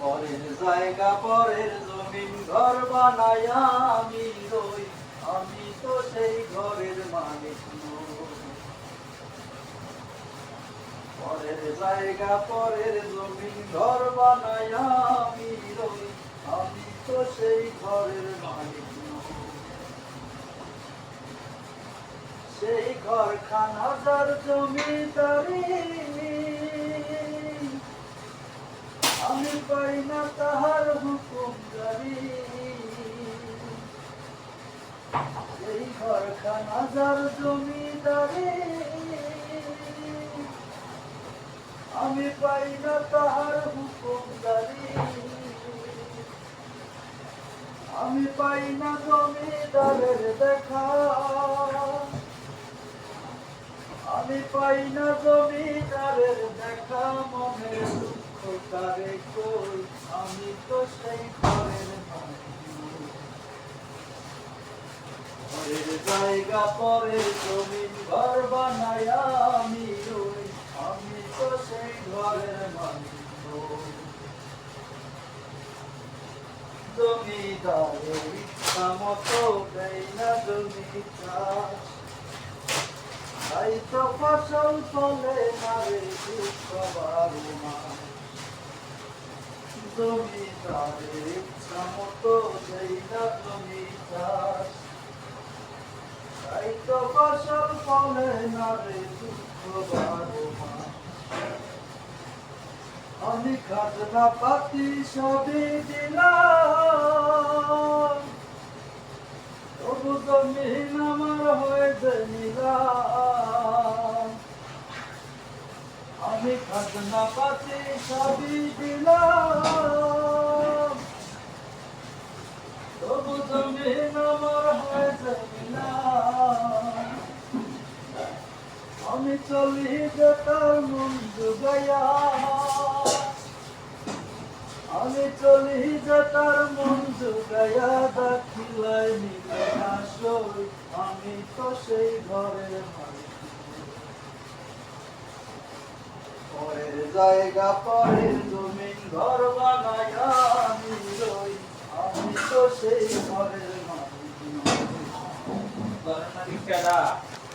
পরের জায়গা পরের জমিন ঘর বানায়া আমি রই, আমি তো সেই ঘরের মালিক নই। পরের জায়গা পরের জমিন ঘর বানায়া আমি রই, আমি তো সেই ঘরের মালিক নই। সেই ঘরখানা যার জমিদারি, আমি পাই না তাহার হুকুম জারি। সেই ঘরখানা যার জমিদারি, আমি পাই না তাহার হুকুম জারি। আমি পাই না জমিদারের দেখা, আমি পাই না জমিদারের দেখা। মনের দুঃখ কারে কই, আমি তো সেই ঘরের মালিক নই। পরের জায়গা পরের জমিন ঘর বানায়া আমি রই, আমি তো সেই ঘরের মালিক নই। জমিদারের ইচ্ছা মতো দেয় না জমি চাষ, তাই তো ফসল ফলে না রে দুঃখ বারো মাস। জমিদারের ইচ্ছা মতো দেয় না জমি চাষ, তাই তো ফসল ফলে না রে দুঃখ বারো মাস। আমি খাজনা পাতি সবই দিলাম, তবু জমিন আমার হয়েছে নিলাম। আমি খাজনা পাতি সবই দিলাম, তবু জমিন আমার হয়েছে নিলাম। আমি চলি যে তার মন জুগাইয়া, আমি চলি যে তার মন জুগাইয়া। দাখিলায় নিলে না সই, আমি তো সেই ঘরের মালিক নই। পরের জায়গা পরের জমিন ঘর বানায়া আমি রই, আমি তো সেই ঘরের মালিক নই। ঘরের মালিক কারা?